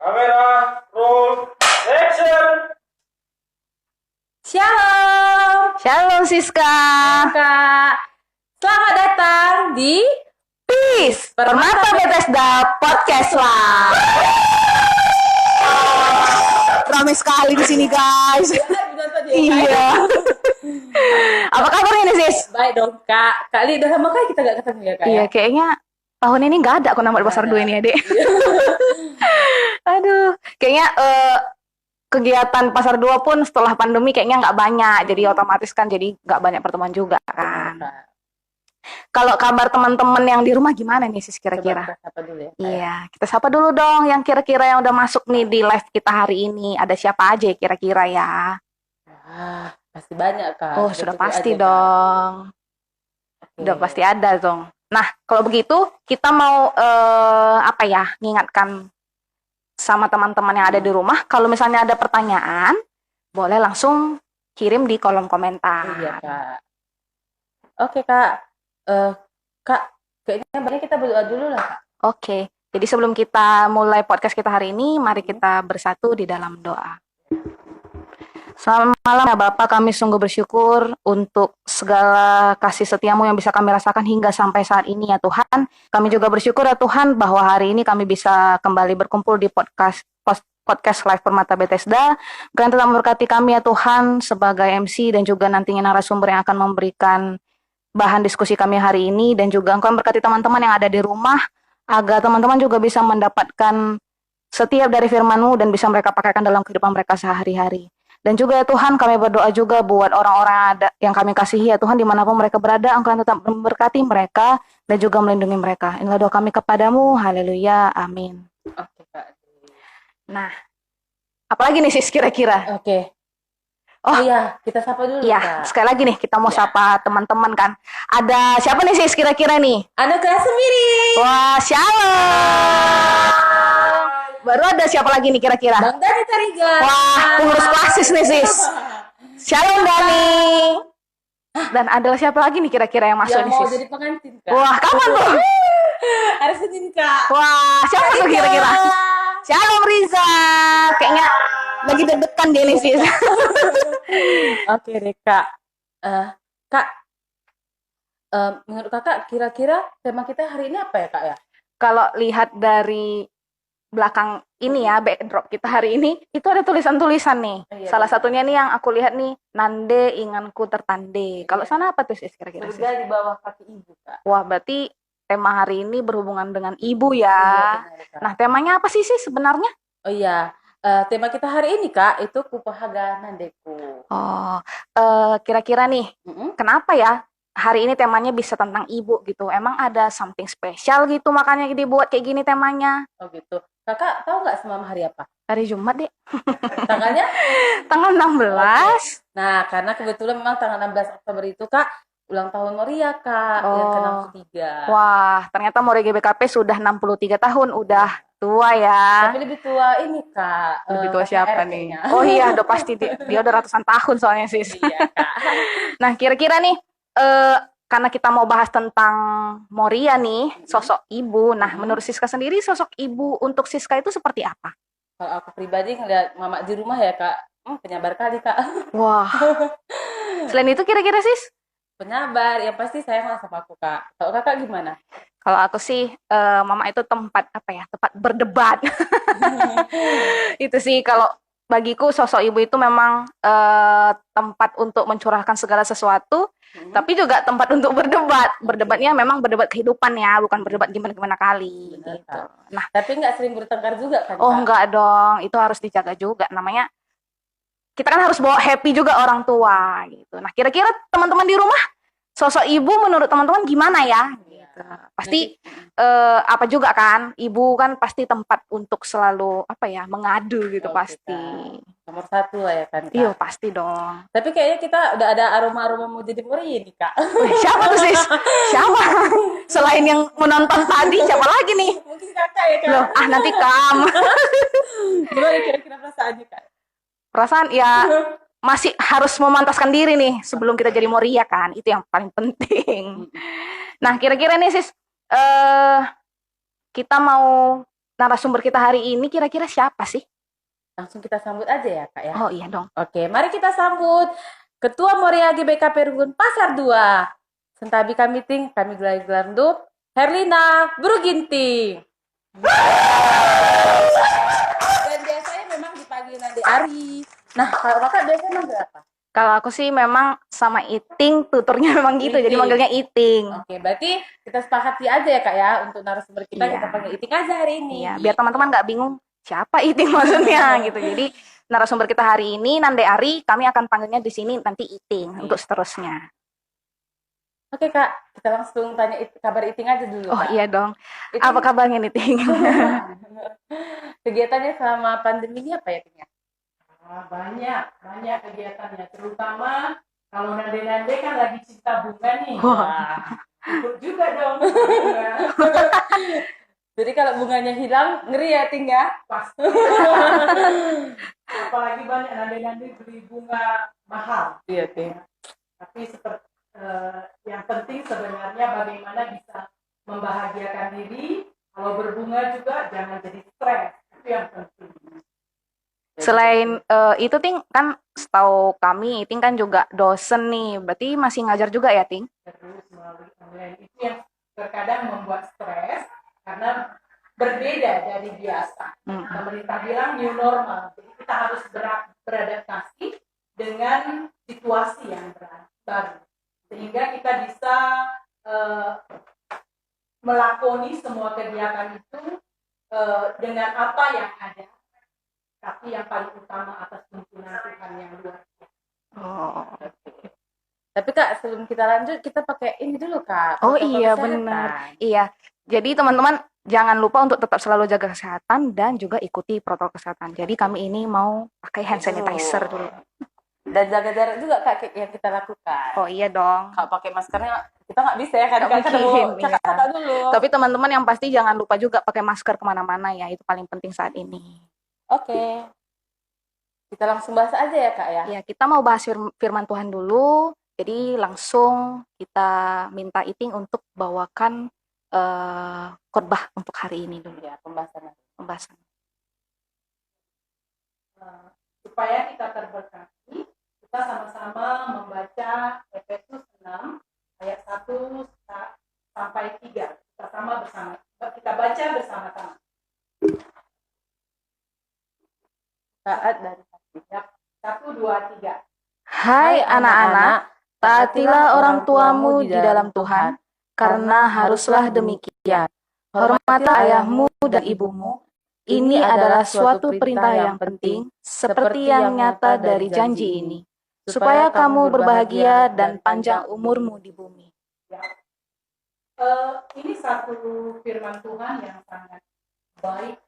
Kamera, roll, action! Shalom, Shalom Siska. Kak. Selamat datang di Peace. Permata Bethesda Podcast lah. Ramai sekali di sini guys. Iya. Apa kabarnya nih Sis? Baik dong Kak. Kak Li, udah lama kali kita gak ketemu ya Kak? Iya, kayaknya tahun ini nggak ada aku nama di pasar 2 ini Adek. Aduh, kayaknya kegiatan pasar 2 pun setelah pandemi kayaknya nggak banyak, jadi otomatis kan jadi nggak banyak pertemuan juga kan. Kalau kabar teman-teman yang di rumah gimana nih Sis kira-kira? Coba kita sapa dulu ya. Iya, kita sapa dulu dong yang kira-kira yang udah masuk nih di live kita hari ini. Ada siapa aja kira-kira ya? Wah, pasti banyak Kak. Oh, Kita sudah tunggu pasti aja, Kak. dong. Oke. Udah pasti ada dong. Nah, kalau begitu kita mau ngingatkan sama teman-teman yang ada di rumah, kalau misalnya ada pertanyaan, boleh langsung kirim di kolom komentar. Iya Kak. Oke Kak. Kak, kayaknya baiknya kita berdoa dulu lah Kak. Oke, jadi sebelum kita mulai podcast kita hari ini, mari kita bersatu di dalam doa. Selamat malam ya Bapak, kami sungguh bersyukur untuk segala kasih setiamu yang bisa kami rasakan hingga sampai saat ini ya Tuhan. Kami juga bersyukur ya Tuhan bahwa hari ini kami bisa kembali berkumpul di podcast Live Permata Bethesda. Kalian tetap memberkati kami ya Tuhan sebagai MC dan juga nantinya narasumber yang akan memberikan bahan diskusi kami hari ini, dan juga Engkau memberkati teman-teman yang ada di rumah agar teman-teman juga bisa mendapatkan setiap dari firman-Mu dan bisa mereka pakaikan dalam kehidupan mereka sehari-hari. Dan juga ya Tuhan, kami berdoa juga buat orang-orang yang kami kasihi ya Tuhan, dimanapun mereka berada, Engkau tetap memberkati mereka dan juga melindungi mereka. Inilah doa kami kepadamu, haleluya, amin. Oke Kak. Nah, apalagi nih Sis kira-kira? Oke. Oh iya, kita sapa dulu Iya, Kak. sekali lagi nih kita mau sapa teman-teman kan. Ada siapa nih Sis kira-kira nih? Ada Kak Semiri. Wah, shalom. Baru ada siapa lagi nih kira-kira? Bang Dani Tarigan. Wah, pengurus klasis nih Sis. Shalom Dani. Dan ada siapa lagi nih kira-kira yang masuk Yang nih mau Sis? jadi pengantin Kak. Wah, kapan tuh? Hari Senin Kak. Wah, siapa tuh kira-kira? Shalom Riza. Kayaknya lagi deg-degan dia nih Sis. Oke deh Kak. Kak, menurut Kakak kira-kira tema kita hari ini apa ya Kak ya? Kalau lihat dari belakang ini ya, backdrop kita hari ini, itu ada tulisan-tulisan nih. Iya, Salah benar. satunya nih yang aku lihat nih, nande inganku tertande. Kalau sana apa tuh Sis kira-kira Sis? Surga di bawah kaki ibu Kak. Wah, berarti tema hari ini berhubungan dengan ibu ya. Iya, benar, Kak. Nah, temanya apa sih sebenarnya? Oh iya, tema kita hari ini Kak itu Kupahaga Nandeku. Oh, kira-kira nih, Mm-mm. kenapa ya hari ini temanya bisa tentang ibu gitu? Emang ada something spesial gitu makanya dibuat kayak gini temanya? Oh gitu. Kakak tahu nggak semalam hari apa? Hari Jumat deh, Tanggalnya? tanggal 16. Nah, karena kebetulan memang tanggal 16 Oktober itu Kak ulang tahun Moria Kak yang Oh. ke-63. Wah, ternyata Moria GBKP sudah 63 tahun, udah tua ya. Tapi lebih tua ini Kak. Lebih tua siapa KRT-nya. nih? Oh iya, udah pasti dia udah ratusan tahun soalnya Sis. Iya Kak. Nah, kira-kira nih, karena kita mau bahas tentang Moria nih, sosok ibu. Nah, menurut Siska sendiri, sosok ibu untuk Siska itu seperti apa? Kalau aku pribadi ngeliat mama di rumah ya Kak, penyabar kali Kak. Wah, selain itu kira-kira Sis? Penyabar, yang pasti sayang sama aku Kak. Kalau Kakak gimana? Kalau aku sih, mama itu tempat berdebat. Itu sih kalau bagiku sosok ibu itu memang tempat untuk mencurahkan segala sesuatu, tapi juga tempat untuk berdebat. Berdebatnya memang berdebat kehidupan ya, bukan berdebat gimana-gimana kali. Benar, Gitu. Kak. Nah, Tapi nggak sering bertengkar juga kan oh Kak? enggak dong, itu harus dijaga juga. Namanya kita kan harus bawa happy juga orang tua gitu. Nah, kira-kira teman-teman di rumah sosok ibu menurut teman-teman gimana ya? Gitu. Pasti apa juga kan, ibu kan pasti tempat untuk selalu mengadu gitu Oh, pasti. kita nomor satu lah ya kan Kak. Iya pasti dong. Tapi kayaknya kita udah ada aroma-aroma mau jadi Moria nih Kak. Siapa tuh Sis? Siapa? Selain yang menonton tadi, siapa lagi nih? Mungkin Kakak ya Kak. Loh, nanti kamu. Gimana kira-kira perasaannya Kak? Perasaan ya masih harus memantaskan diri nih sebelum kita jadi Moria kan, itu yang paling penting. Nah, kira-kira nih Sis, kita mau narasumber kita hari ini kira-kira siapa sih? Langsung kita sambut aja ya Kak ya. Oh iya dong. Oke, mari kita sambut Ketua Moria GBK Pergun Pasar 2. Sentabi kami ting, kami gelar-gelar nduk, Herlina Bruginting. Dan biasanya memang dipanggil Nade Ari. Nah, kalau kakak biasanya manggil apa? Kalau aku sih memang sama Iting, tuturnya memang gitu, jadi Iting. manggilnya Iting. Oke, berarti kita sepakati aja ya Kak ya, untuk narasumber kita Iya. kita panggil Iting aja hari ini. Iya, biar teman-teman nggak bingung siapa Iting maksudnya gitu. Jadi narasumber kita hari ini Nande Ari, kami akan panggilnya di sini nanti Iting untuk seterusnya. Oke Kak, kita langsung tanya kabar Iting aja dulu Oh Kak. iya dong. Iting, Apa kabarnya Iting? kegiatannya selama pandemi ini apa ya Ting ya? Banyak kegiatannya, terutama kalau Nande kan lagi cinta bunga nih. Wah. Ikut juga dong bunga. Jadi kalau bunganya hilang, ngeri ya Ting ya? Pasti. Apalagi banyak Nande beli bunga mahal. Iya Ting. Tapi seperti yang penting sebenarnya bagaimana bisa membahagiakan diri. Kalau berbunga juga jangan jadi stres. Itu yang penting. Selain itu Ting, kan setahu kami Iting kan juga dosen nih, berarti masih ngajar juga ya Ting? Terus melalui online itu yang terkadang membuat stres karena berbeda dari biasa. Pemerintah bilang new normal, jadi kita harus beradaptasi dengan situasi yang baru, sehingga kita bisa melakoni semua kegiatan itu dengan apa yang ada, tapi yang paling utama atas tuntunan Tuhan yang luar biasa. Oh. Tapi Kak, sebelum kita lanjut, kita pakai ini dulu Kak. Oh protokol iya kesehatan. benar. Iya. Jadi teman-teman jangan lupa untuk tetap selalu jaga kesehatan dan juga ikuti protokol kesehatan. Jadi kami ini mau pakai hand sanitizer dulu. Dan jaga jarak juga Kak yang kita lakukan. Oh iya dong. Kalau pakai maskernya kita nggak bisa ya kan? Nggak Kita mungkin, mau cakap dulu. Tapi teman-teman yang pasti jangan lupa juga pakai masker kemana-mana ya. Itu paling penting saat ini. Oke. Kita langsung bahas aja ya Kak ya. Ya, kita mau bahas firman Tuhan dulu. Jadi langsung kita minta Iting untuk bawakan khotbah untuk hari ini dulu Ya, pembahasan. Supaya kita terberkati, kita sama-sama membaca Efesus 6 ayat 1 sampai 3. Kita baca bersama-sama. Taat dari hati. 1, 2, 3. Hai anak-anak, taatilah orang tuamu di dalam Tuhan, karena haruslah demikian. Hormatilah ayahmu dan ibumu. Ini adalah suatu perintah yang penting, seperti yang nyata dari janji ini, supaya kamu berbahagia dan panjang umurmu di bumi. Ini satu firman Tuhan yang sangat baik.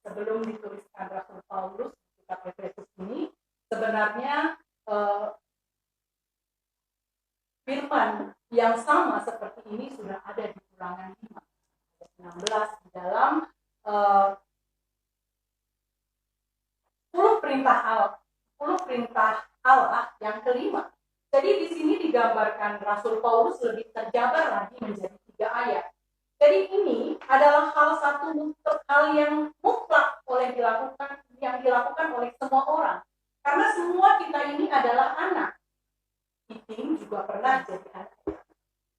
Sebelum dituliskan Rasul Paulus di kitab Efesus ini, sebenarnya firman yang sama seperti ini sudah ada di Ulangan 5 ayat 16 di dalam 10 perintah Allah yang kelima. Jadi di sini digambarkan Rasul Paulus lebih terjabar lagi menjadi 3 ayat. Jadi ini adalah hal yang mutlak yang dilakukan oleh semua orang. Karena semua kita ini adalah anak. Iting juga pernah jadi anak.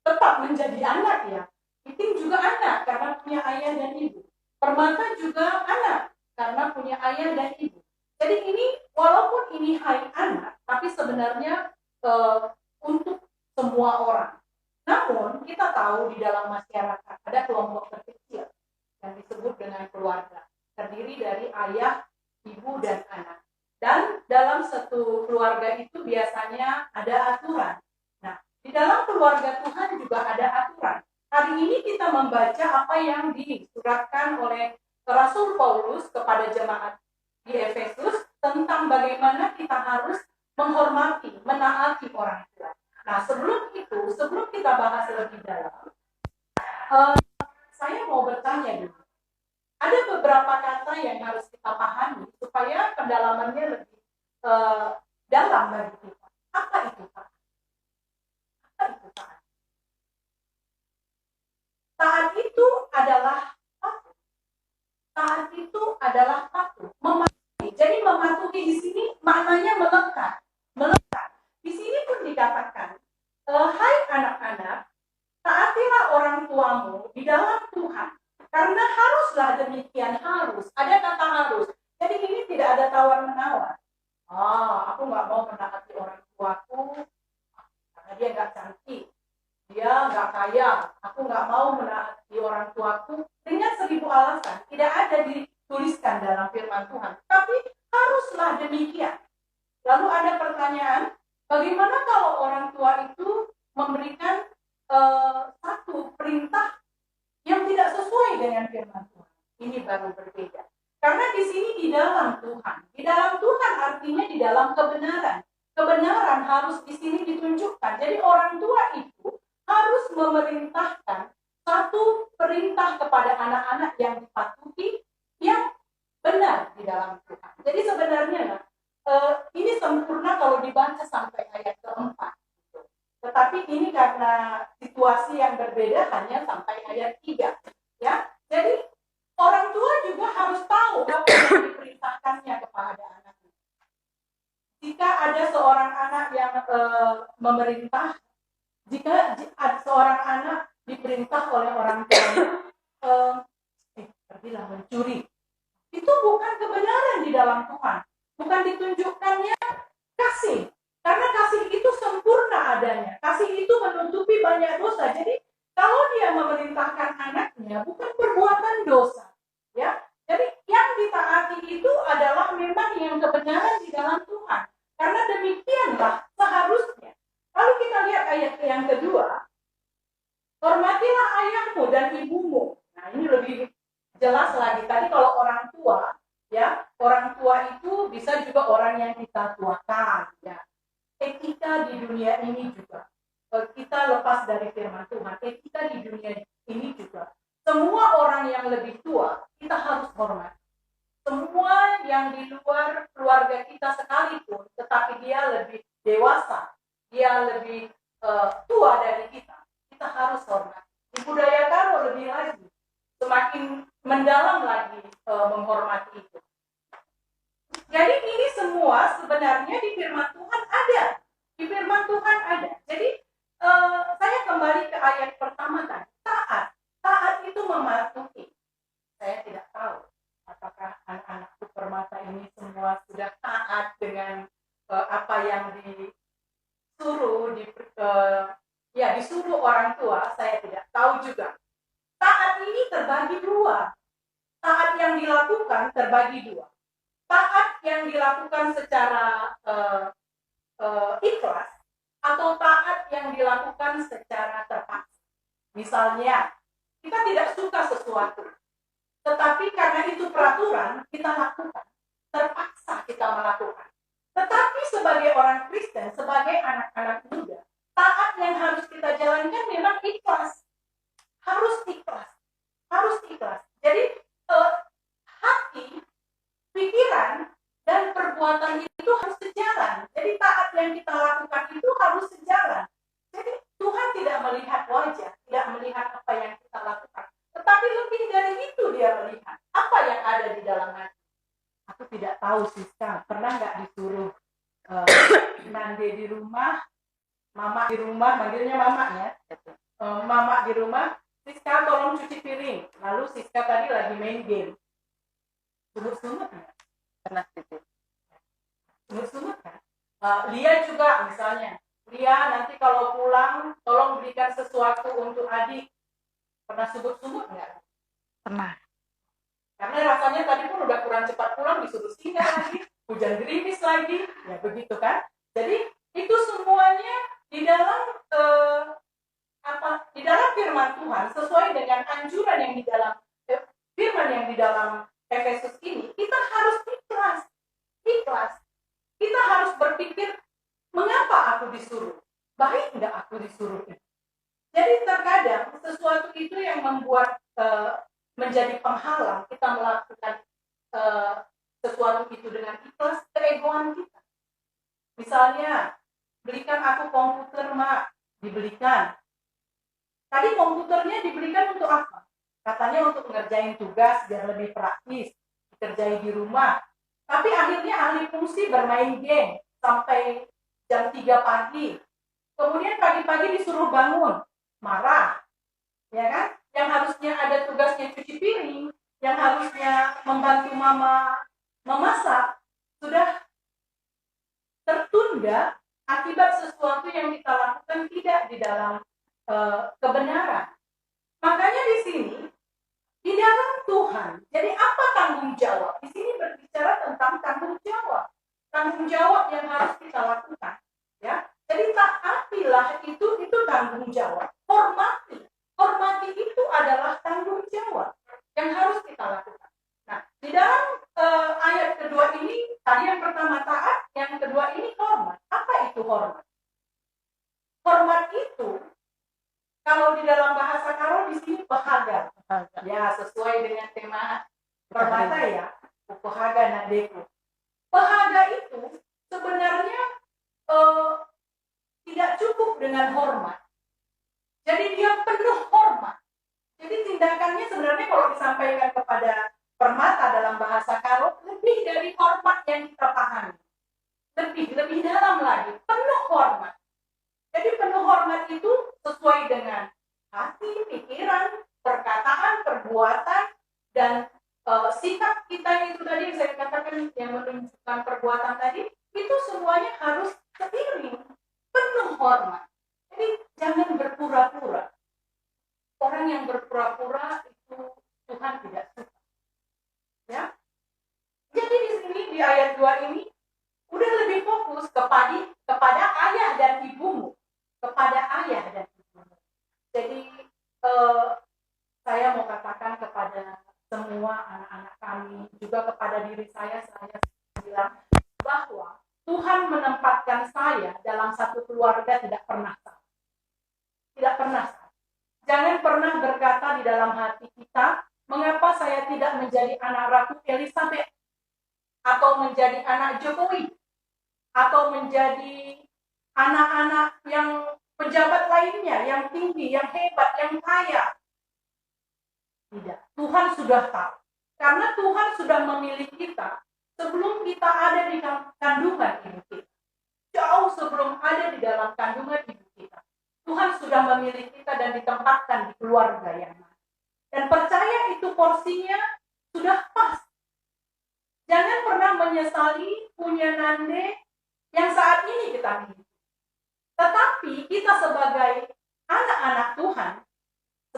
Tetap menjadi anak ya. Iting juga anak karena punya ayah dan ibu. Permata juga anak karena punya ayah dan ibu. Jadi ini walaupun ini hai anak, tapi sebenarnya untuk semua orang. Namun kita tahu di dalam masyarakat ada kelompok terkecil yang disebut dengan keluarga, terdiri dari ayah, ibu, dan anak. Dan dalam satu keluarga itu biasanya ada aturan. Nah, di dalam keluarga Tuhan juga ada aturan. Hari ini kita membaca apa yang disuratkan oleh Rasul Paulus kepada jemaat di Efesus tentang bagaimana kita harus menghormati, menaati orang tua. Nah, sebelum kita bahas lebih dalam, saya mau bertanya dulu. Ada beberapa kata yang harus kita pahami supaya pendalamannya lebih dalam bagi kita. Apa itu taat? Taat itu adalah apa? Taat adalah patuh, mematuhi. Jadi mematuhi di sini maknanya melekat. Di sini pun dikatakan, hai anak-anak, taatilah orang tuamu di dalam Tuhan. Karena haruslah demikian, harus. Ada kata harus. Jadi ini tidak ada tawar-menawar. Aku nggak mau menaati orang tuaku karena dia nggak cantik, dia nggak kaya. Aku nggak mau menaati orang tuaku dengan 1000 alasan. Tidak ada dituliskan dalam firman Tuhan. Tapi haruslah demikian. Lalu ada pertanyaan, bagaimana kalau orang tua itu memberikan satu perintah yang tidak sesuai dengan firman Tuhan? Ini baru berbeda. Karena di sini di dalam Tuhan. Di dalam Tuhan artinya di dalam kebenaran. Kebenaran harus di sini ditunjukkan. Jadi orang tua itu harus memerintahkan satu perintah kepada anak-anak yang dipatuhi, yang benar di dalam Tuhan. Jadi sebenarnya ini sempurna kalau dibaca sampai ayat keempat. Tetapi ini karena situasi yang berbeda hanya sampai ayat 3. Ya, jadi orang tua juga harus tahu apa yang diperintahkannya kepada anaknya. Jika ada seorang anak yang memerintah, jika seorang anak diperintah oleh orang tuanya, pergilah mencuri, itu bukan kebenaran di dalam Tuhan, bukan ditunjukkannya kasih, karena kasih itu sempurna adanya, kasih itu menutupi banyak dosa. Jadi kalau dia memerintahkan anaknya bukan perbuatan dosa, ya. Jadi yang ditaati itu adalah memang yang kebenaran di dalam Tuhan. Karena demikianlah seharusnya. Lalu kita lihat ayat yang kedua, hormatilah ayahmu dan ibumu. Nah, ini lebih jelas lagi. Tadi kalau orang tua, ya, orang tua itu bisa juga orang yang kita tuakan, ya. Etika di dunia ini juga. Kita lepas dari firman Tuhan, etika di dunia ini juga. Semua orang yang lebih tua, kita harus hormat. Semua yang di luar keluarga kita sekalipun, tetapi dia lebih dewasa, dia lebih tua dari kita, kita harus hormat. Di budaya Karo lebih lagi, semakin mendalam lagi menghormati itu. Jadi ini semua sebenarnya di firman Tuhan ada. Di firman Tuhan ada. Jadi saya kembali ke ayat pertama tadi. Taat. Taat itu mematuhi. Saya tidak tahu apakah anak-anakku permata ini semua sudah taat dengan apa yang disuruh, disuruh orang tua. Saya tidak tahu juga. Taat ini terbagi dua. Taat yang dilakukan terbagi dua. Taat yang dilakukan secara ikhlas atau taat yang dilakukan secara terpaksa. Misalnya, kita tidak suka sesuatu, tetapi karena itu peraturan, kita lakukan. Terpaksa kita melakukan. Tetapi sebagai orang Kristen, sebagai anak-anak muda, taat yang harus kita jalankan memang ikhlas. Harus ikhlas. Harus ikhlas. Jadi, hati, pikiran, dan perbuatan itu harus sejalan. Jadi taat yang kita lakukan itu harus sejalan. Jadi Tuhan tidak melihat wajah, tidak melihat apa yang kita lakukan. Tetapi lebih dari itu dia melihat apa yang ada di dalam hati. Aku tidak tahu Siska, pernah nggak disuruh Nande di rumah, Mama di rumah, manggilnya Mama ya. Mama di rumah, Siska tolong cuci piring. Lalu Siska tadi lagi main game. Sumut-sumut nggak? Pernah gitu. Sumut-sumut kan? Lia juga misalnya. Lia nanti kalau pulang tolong berikan sesuatu untuk adik. Pernah sumut-sumut nggak? Pernah. Karena rasanya tadi pun udah kurang cepat pulang, disuruh singgah lagi, hujan gerimis lagi, ya begitu kan? Jadi itu semuanya di dalam di dalam firman Tuhan sesuai dengan anjuran yang di dalam firman yang di dalam Efesus ini, kita harus ikhlas. Ikhlas. Kita harus berpikir, mengapa aku disuruh? Baik enggak aku disuruh itu? Jadi terkadang sesuatu itu yang membuat menjadi penghalang kita melakukan sesuatu itu dengan ikhlas, keegoan kita. Misalnya, belikan aku komputer, Mak. Dibelikan. Tadi komputernya dibelikan untuk apa? Katanya untuk ngerjain tugas biar lebih praktis. dikerjai di rumah. Tapi akhirnya alih fungsi bermain game sampai jam 3 pagi. Kemudian pagi-pagi disuruh bangun, marah. Ya kan? Yang harusnya ada tugasnya cuci piring, yang harusnya membantu mama memasak, sudah tertunda akibat sesuatu yang kita lakukan tidak di dalam kebenaran. Makanya di sini, di dalam Tuhan, jadi apa tanggung jawab? Di sini berbicara tentang tanggung jawab. Tanggung jawab yang harus kita lakukan. Ya, jadi taatilah itu tanggung jawab. Hormati itu adalah tanggung jawab yang harus kita lakukan. Nah, di dalam ayat kedua ini, tadi yang pertama taat, yang kedua ini hormat. Apa itu hormat? Hormat itu, kalau di dalam bahasa Karo di sini pehaga. Ya, sesuai dengan tema permata ya, pehaga nadeku. Pehaga itu sebenarnya tidak cukup dengan hormat. Jadi dia penuh hormat. Jadi tindakannya sebenarnya kalau disampaikan kepada permata dalam bahasa Karo, lebih dari hormat yang kita pahami. Lebih dalam lagi, penuh hormat. Jadi penuh hormat itu sesuai dengan hati, pikiran, perkataan, perbuatan, dan sikap kita itu tadi yang saya katakan yang menunjukkan perbuatan tadi, itu semuanya harus seiring, penuh hormat. Jadi jangan berpura-pura. Orang yang berpura-pura itu Tuhan tidak suka. Ya. Jadi di sini di ayat 2 ini udah lebih fokus kepada ayah dan ibumu. Kepada ayah dan ibumu. Jadi saya mau katakan kepada semua anak-anak kami, juga kepada diri saya bilang bahwa Tuhan menempatkan saya dalam satu keluarga tidak pernah salah. Tidak pernah salah. Jangan pernah berkata di dalam hati kita, mengapa saya tidak menjadi anak Ratu Elizabeth, atau menjadi anak Jokowi, atau menjadi anak-anak yang pejabat lainnya, yang tinggi, yang hebat, yang kaya. Tidak. Tuhan sudah tahu. Karena Tuhan sudah memilih kita sebelum kita ada di kandungan ibu kita. Jauh sebelum ada di dalam kandungan ibu kita. Tuhan sudah memilih kita dan ditempatkan di keluarga yang mana. Dan percaya itu porsinya sudah pas. Jangan pernah menyesali punya nande yang saat ini kita miliki. Tetapi kita sebagai anak-anak Tuhan,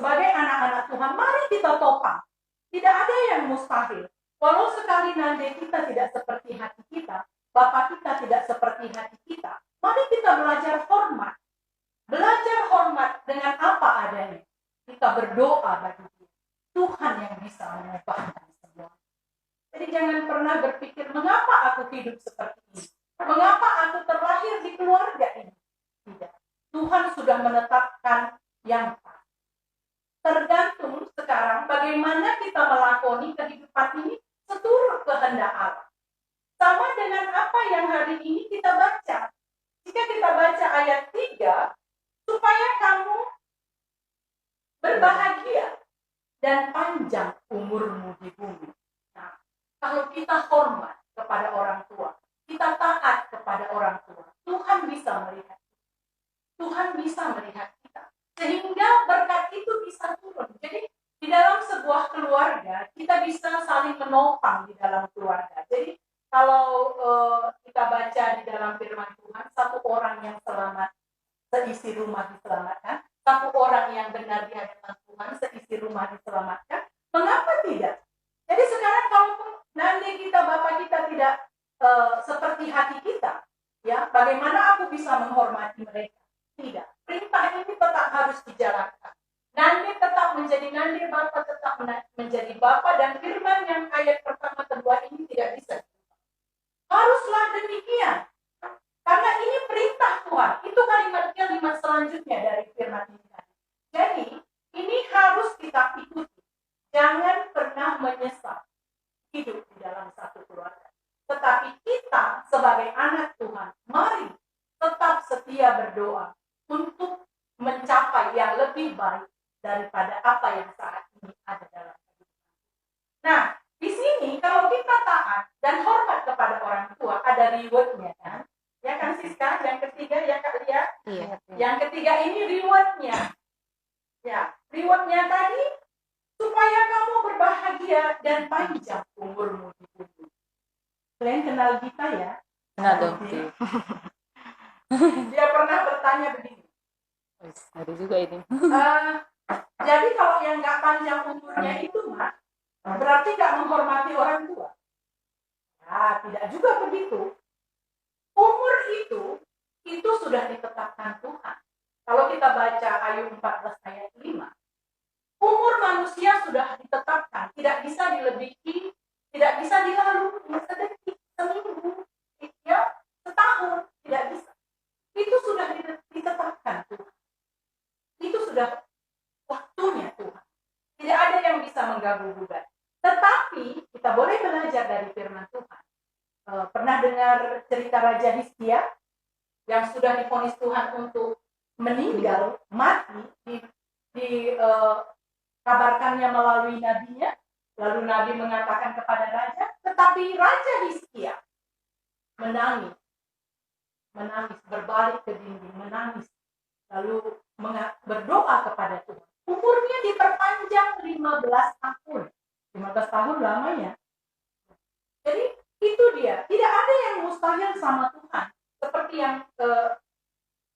mari kita topang. Tidak ada yang mustahil. Walau sekali nande kita tidak seperti hati kita, Bapak kita tidak seperti hati kita, mari kita belajar hormat. Belajar hormat dengan apa adanya. Kita berdoa bagi dia. Tuhan yang bisa mengubahkan semua. Jadi jangan pernah berpikir, mengapa aku hidup seperti ini? Mengapa aku terlahir di keluarga ini? Tidak. Tuhan sudah menetapkan yang pas. Tergantung sekarang bagaimana kita melakoni kehidupan ini seturut kehendak Allah. Sama dengan apa yang hari ini kita baca. Jika kita baca ayat 3, supaya kamu berbahagia dan panjang umurmu di bumi. Nah, kalau kita hormat kepada orang tua, kita taat kepada orang tua, Tuhan bisa melihat. Tuhan bisa melihat kita. Sehingga berkat itu bisa turun. Jadi di dalam sebuah keluarga, kita bisa saling menopang di dalam keluarga. Jadi kalau kita baca di dalam firman Tuhan, satu orang yang selamat, seisi rumah diselamatkan. Satu orang yang benar di hadapan Tuhan, seisi rumah diselamatkan. Mengapa tidak? Jadi sekarang kalau nanti kita, Bapak kita tidak seperti hati kita, ya, bagaimana aku bisa menghormati mereka? Tidak. Perintah ini tetap harus dijalankan. Nanti tetap menjadi nanti, Bapak tetap menjadi Bapak, dan firman yang ayat pertama kedua ini tidak bisa. Haruslah demikian. Karena ini perintah Tuhan. Itu kalimat selanjutnya dari firman ini. Jadi, ini harus kita ikuti. Jangan pernah menyesal hidup di dalam satu keluarga. Tetapi kita sebagai anak Tuhan, mari tetap setia berdoa untuk mencapai yang lebih baik daripada apa yang saat ini ada dalam hidup. Nah, di sini kalau kita dan hormat kepada orang tua, ada rewardnya kan? Ya kan Siska? Yang ketiga ya Kak Lia? Iya. Yang ketiga ini rewardnya. Ya, rewardnya tadi supaya kamu berbahagia dan panjang umurmu di bumi. Kalian kenal Gita ya? Nggak dong. Dia pernah bertanya begini. Ada juga ini. Jadi kalau yang nggak panjang umurnya itu mah berarti nggak menghormati orang tua. Nah, tidak juga begitu. Umur itu sudah ditetapkan Tuhan. Kalau kita baca Ayub 14 ayat 5, umur manusia sudah ditetapkan, tidak bisa dilebihi, tidak bisa dilalui sedetik, seminggu, ya, setahun, tidak bisa. Itu sudah ditetapkan Tuhan. Itu sudah waktunya Tuhan. Tidak ada yang bisa mengganggu-gugat. Tetapi kita boleh belajar dari firman Tuhan. Pernah dengar cerita Raja Hizkia yang sudah divonis Tuhan untuk meninggal, mati, kabarkannya melalui nabinya, lalu nabi mengatakan kepada raja, tetapi Raja Hizkia menangis, berbalik ke dinding, menangis, lalu berdoa kepada Tuhan. Umurnya diperpanjang 15 tahun. 15 tahun lamanya. Jadi itu dia, tidak ada yang mustahil sama Tuhan. Seperti yang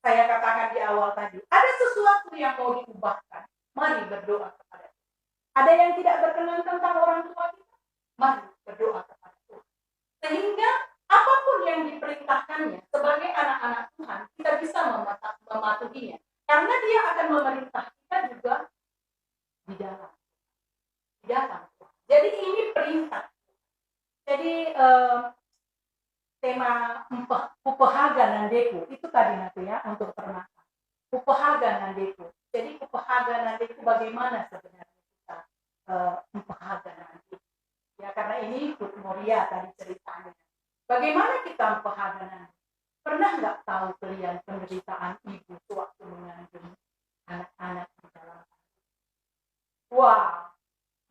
saya katakan di awal tadi, ada sesuatu yang mau diubahkan, mari berdoa kepada Tuhan. Ada yang tidak berkenan tentang orang tua kita, mari berdoa kepada Tuhan. Sehingga apapun yang diperintahkannya sebagai anak-anak Tuhan, kita bisa mematuhinya. Karena dia akan memerintah kita juga di dalam. Jadi ini perintah. Jadi tema upahaga nandeku itu tadi nanti ya untuk ternakan. Upahaga nandeku. Jadi upahaga nandeku bagaimana sebenarnya kita upahaga nandeku. Ya karena ini ikut Moria tadi ceritanya. Bagaimana kita upahaga nandeku? Pernah nggak tahu kalian penderitaan ibu waktu mengandung anak-anak di dalam? Wah,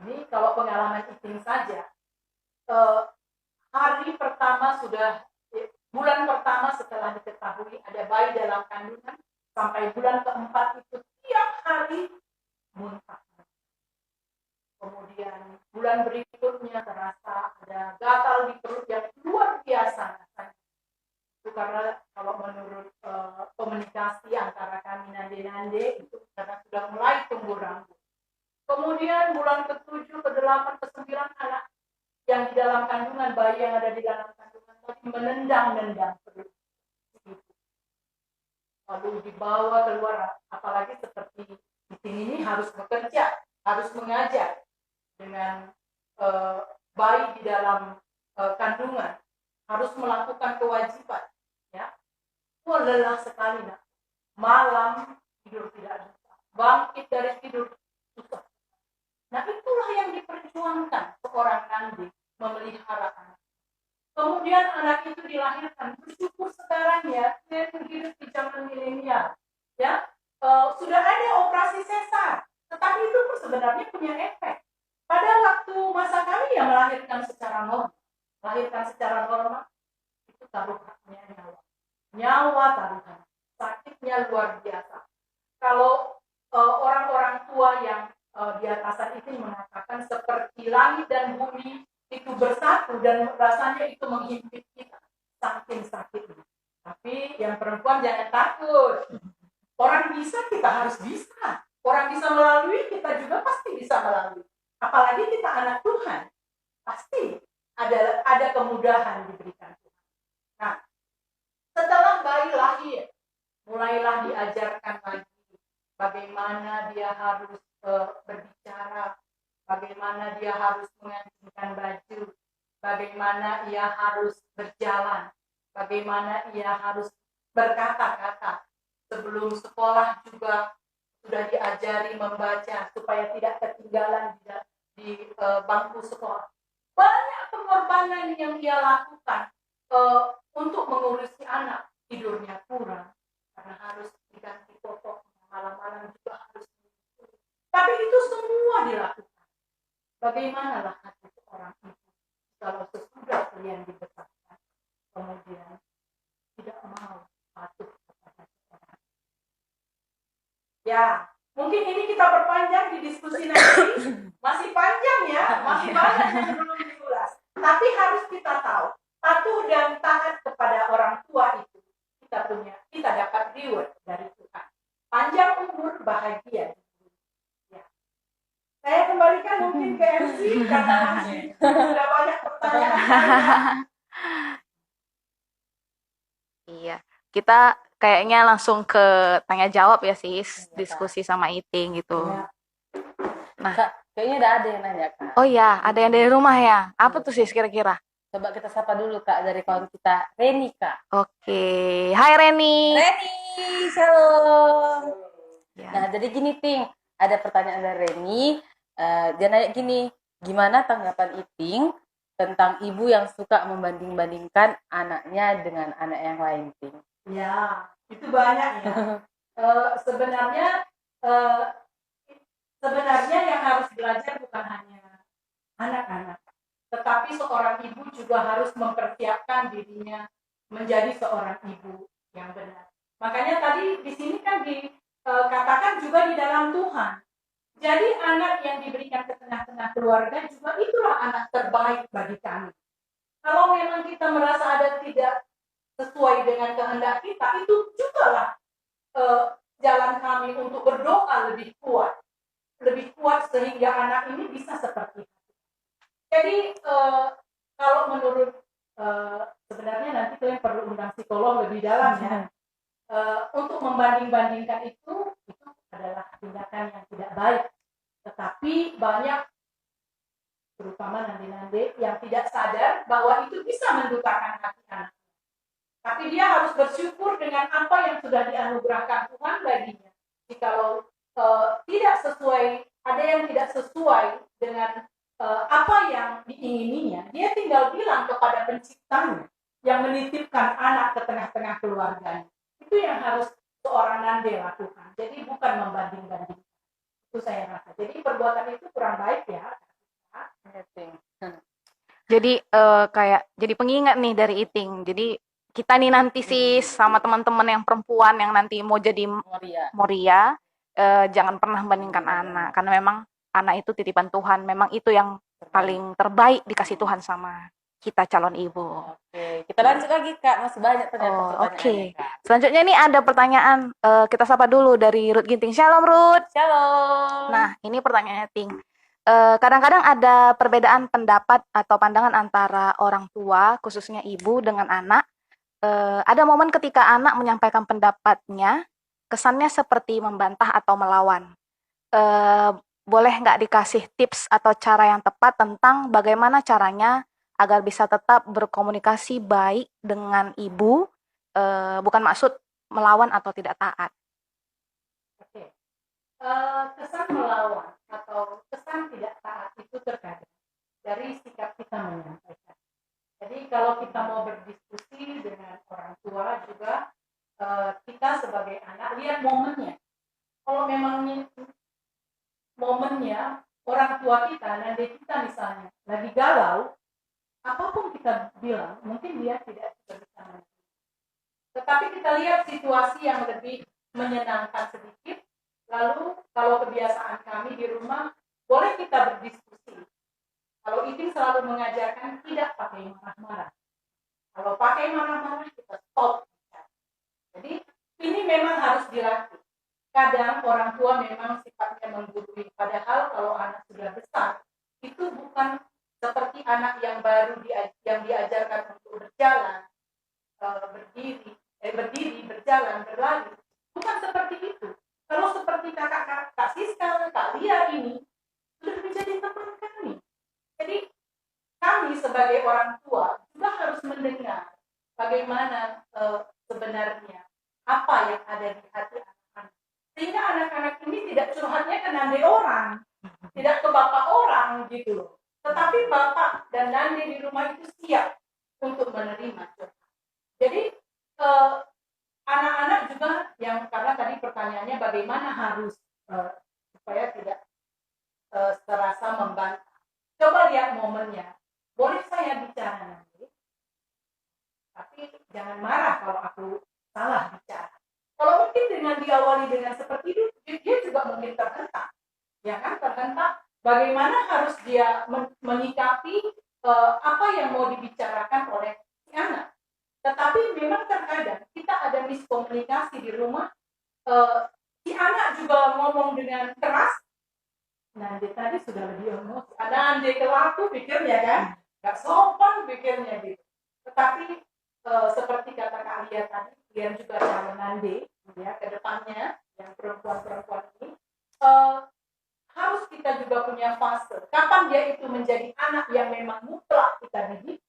ini kalau pengalaman Iting saja. Hari pertama bulan pertama setelah diketahui ada bayi dalam kandungan, sampai bulan keempat itu tiap hari muntah. Kemudian bulan berikutnya terasa ada gatal di perut yang luar biasa. Itu karena kalau menurut komunikasi antara kami nande-nande itu karena sudah mulai tumbuh rambut. Kemudian bulan ke-7, ke-8, ke-9 anak yang di dalam kandungan, bayi yang ada di dalam kandungan tadi menendang-nendang perut. Lalu dibawa keluar, apalagi seperti di sini ini harus bekerja, harus mengajar dengan bayi di dalam kandungan, harus melakukan kewajiban. Ya, lelah sekali nak. Malam tidur tidak bisa, bangkit dari tidur susah. Nah itulah yang diperjuangkan seorang nandi memelihara anak. Kemudian anak itu dilahirkan, bersyukur sekarang ya, saya hidup di zaman milenial, ya sudah ada operasi sesar, tetapi itu pun sebenarnya punya efek. Pada waktu masa kami yang melahirkan secara normal, itu taruhannya nyawa taruhan, sakitnya luar biasa. Kalau orang-orang tua yang di atasan itu mengatakan seperti langit dan bumi itu bersatu dan rasanya itu menghimpit kita saking sakitnya. Tapi yang perempuan jangan takut. Orang bisa, kita harus bisa. Orang bisa melalui, kita juga pasti bisa melalui. Apalagi kita anak Tuhan, pasti ada kemudahan diberikan Tuhan. Nah, setelah bayi lahir, mulailah diajarkan lagi bagaimana dia harus berbicara, bagaimana dia harus mengancingkan baju, bagaimana ia harus berjalan, bagaimana ia harus berkata-kata. Sebelum sekolah juga sudah diajari membaca supaya tidak ketinggalan di bangku sekolah. Banyak pengorbanan yang ia lakukan untuk mengurusi anak. Tidurnya kurang karena harus diganti popok, malam-malam juga harus. Tapi itu semua dilakukan. Bagaimanalah hati seorang ibu kalau sesudah kalian dibesarkan, kemudian tidak mau patuh kepada orang. Ya, mungkin ini kita perpanjang di diskusi nanti. Masih panjang ya, masih banyak yang belum diulas. Tapi harus kita tahu, patuh dan taat kepada orang tua itu kita dapat reward dari Tuhan. Panjang umur, bahagia. Ya. Saya kembalikan mungkin ke MC karena masih sudah banyak pertanyaan. Iya, kita kayaknya langsung ke tanya jawab ya sis, diskusi sama Iting gitu. Ya. Nah, Kak, kayaknya udah ada yang nanya, Kak. oh ya, ada yang dari rumah ya. Apa tuh sis kira-kira? Coba kita sapa dulu, Kak, dari kawan kita, Reni, Kak. Oke, hai Reni. Reni, shalom. Ya. Nah, jadi gini, Ting. Ada pertanyaan dari Reni. Dia nanya gini, gimana tanggapan Iting tentang ibu yang suka membanding-bandingkan anaknya dengan anak yang lain, Ting? Ya, itu banyak ya. Sebenarnya yang harus belajar bukan hanya anak-anak, tetapi seorang ibu juga harus mempersiapkan dirinya menjadi seorang ibu yang benar. Makanya tadi di sini kan dikatakan juga di dalam Tuhan. Jadi anak yang diberikan ke tengah-tengah keluarga juga itulah anak terbaik bagi kami. Kalau memang kita merasa ada tidak sesuai dengan kehendak kita, itu juga lah jalan kami untuk berdoa lebih kuat sehingga anak ini bisa seperti itu. Jadi kalau menurut sebenarnya nanti kalian perlu undang psikolog lebih dalam ya. Untuk membanding-bandingkan itu adalah tindakan yang tidak baik. Tetapi banyak terutama nande-nande yang tidak sadar bahwa itu bisa mendukakan hati anak. Tapi dia harus bersyukur dengan apa yang sudah dianugerahkan Tuhan baginya. Jikalau tidak sesuai, ada yang tidak sesuai dengan apa yang diingininya, dia tinggal bilang kepada penciptanya yang menitipkan anak ke tengah-tengah keluarganya. Itu yang harus seorang nande lakukan. Jadi bukan membanding-bandingkan. Itu saya rasa. Jadi perbuatan itu kurang baik ya. Jadi jadi pengingat nih dari Iting. Jadi kita nih nanti sis sama teman-teman yang perempuan yang nanti mau jadi Moria, jangan pernah bandingkan anak, karena memang anak itu titipan Tuhan. Memang itu yang paling terbaik dikasih Tuhan sama kita calon ibu. Oke, kita lanjut lagi, Kak. Masih banyak pertanyaan. Oke. Selanjutnya nih ada pertanyaan, kita sapa dulu dari Ruth Ginting. Shalom Ruth. Shalom. Nah, ini pertanyaannya Ting. Kadang-kadang ada perbedaan pendapat atau pandangan antara orang tua, khususnya ibu dengan anak. Ada momen ketika anak menyampaikan pendapatnya, kesannya seperti membantah atau melawan. Boleh nggak dikasih tips atau cara yang tepat tentang bagaimana caranya agar bisa tetap berkomunikasi baik dengan ibu, bukan maksud melawan atau tidak taat. Oke. Kesan melawan atau kesan tidak taat itu terkadang dari sikap kita menyampaikan. Jadi kalau kita mau berdiskusi dengan orang tua juga, kita sebagai anak lihat momennya. Kalau memang momennya orang tua kita, nande kita misalnya lagi galau, apapun kita bilang mungkin dia tidak bisa menerima. Tetapi kita lihat situasi yang lebih menyenangkan sedikit. Lalu kalau kebiasaan kami di rumah, boleh kita berdiskusi. Kalau Iting selalu mengajarkan tidak pakai marah-marah. Kalau pakai marah-marah kita stop. Jadi ini memang harus dilatih. Kadang orang tua memang sifatnya menggurui. Padahal kalau anak sudah besar, itu bukan seperti anak yang baru yang diajarkan untuk berjalan, berdiri, berjalan, berlari. Bukan seperti itu. Kalau seperti kakak Siska, Kak Lia ini sudah menjadi teman kami. Jadi kami sebagai orang tua juga harus mendengar bagaimana sebenarnya apa yang ada di hati anak-anak. Sehingga anak-anak ini tidak curhatnya ke nande orang, tidak ke bapak orang gitu loh. Tetapi bapak dan nande di rumah itu siap untuk menerima curhat. Jadi anak-anak juga yang karena tadi pertanyaannya bagaimana harus supaya tidak terasa membantah. Coba lihat momennya. Boleh saya bicara nanti? Jangan marah kalau aku salah bicara. Kalau mungkin dengan diawali dengan seperti itu, dia juga mungkin terhentak, ya kan? Terhentak bagaimana harus dia menyikapi apa yang mau dibicarakan oleh si anak. Tetapi memang terkadang kita ada miskomunikasi di rumah. Si anak juga ngomong dengan keras. Nah, dia tadi sudah lebih emosi. Ada ande kelaku pikirnya kan, nggak sopan pikirnya gitu. Tetapi seperti kata Kak Alia tadi, dia juga calon ande ya ke depannya yang perempuan-perempuan ini harus kita juga punya fase. Kapan dia itu menjadi anak yang memang mutlak kita didik,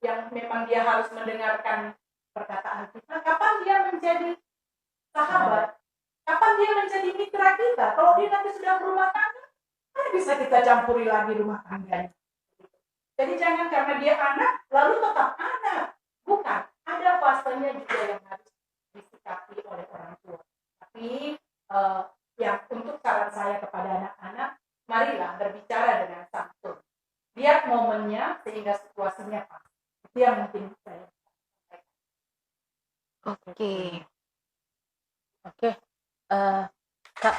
yang memang dia harus mendengarkan perkataan kita. Kapan dia menjadi sahabat? Kapan dia menjadi mitra kita? Kalau dia nanti sudah berumah tangga, kan bisa kita campuri lagi rumah tangganya. Jadi jangan karena dia anak, lalu tetap anak. Bukan. Ada fasenya juga yang harus disikapi oleh orang tua. Tapi yang untuk saran saya kepada anak-anak, marilah berbicara dengan santun. Lihat momennya sehingga situasinya pas. Itu yang mungkin saya sampaikan. Oke. Kak,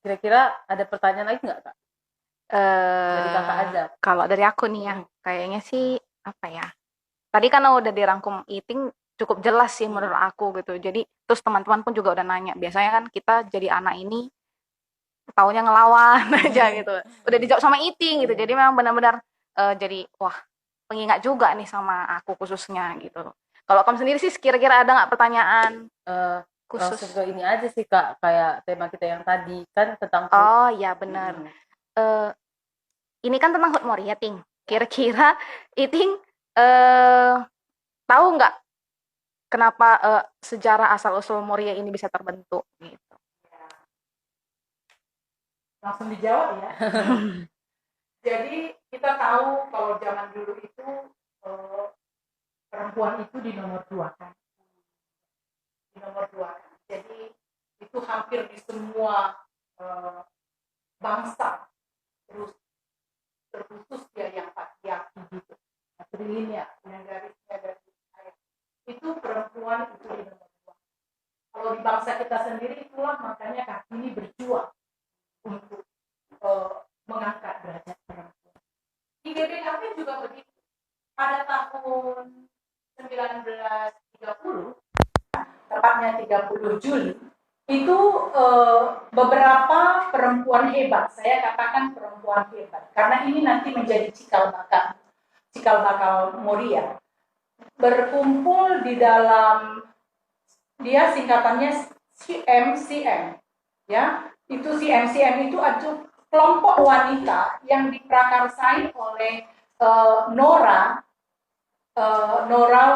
kira-kira ada pertanyaan lagi nggak, Kak? Dari kakak aja. Kalau dari aku nih ya, kayaknya sih apa ya? Tadi kan udah dirangkum Iting cukup jelas sih menurut aku gitu. Jadi terus teman-teman pun juga udah nanya. Biasanya kan kita jadi anak ini taunya ngelawan aja gitu. Udah dijawab sama Iting gitu. Jadi memang benar-benar jadi wah pengingat juga nih sama aku khususnya gitu. Kalau kamu sendiri sih kira-kira ada nggak pertanyaan khusus? Langsung ke ini aja sih Kak, kayak tema kita yang tadi kan tentang Oh iya benar. Ini kan tentang Hut Moria, Ting. Kira-kira Iting tahu nggak kenapa sejarah asal-usul Moria ini bisa terbentuk gitu? Langsung dijawab ya. Jadi kita tahu kalau zaman dulu itu perempuan itu di nomor 2 kan. Di nomor 2 kan. Jadi itu hampir di semua bangsa, terus terkhusus ya yang patriarki gitu. Patrilinya, yang garisnya dari saya. Itu perempuan itu di nomor 2. Kalau di bangsa kita sendiri itulah makanya Kartini berjuang untuk mengangkat derajat perempuan. Di GBKP juga begitu. Pada tahun 1930, tepatnya 30 Juli, itu beberapa perempuan hebat, saya katakan perempuan hebat, karena ini nanti menjadi cikal bakal Moria, berkumpul di dalam, dia singkatannya CMCM, ya, itu CMCM itu ada kelompok wanita yang diprakarsai oleh Nora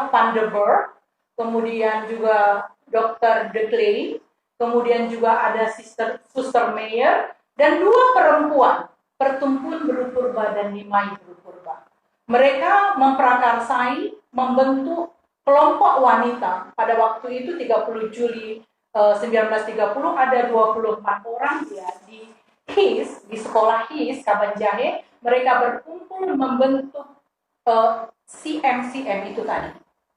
van der Burg, kemudian juga Dr. De Clay, kemudian juga ada Suster Meyer, dan 2 perempuan, Pertumpun Berupurba dan Nimai Berupurba. Mereka memprakarsai, membentuk kelompok wanita. Pada waktu itu 30 Juli 1930 ada 24 orang ya di HIS, di sekolah HIS Kabanjahe. Mereka berkumpul membentuk CMCM itu tadi,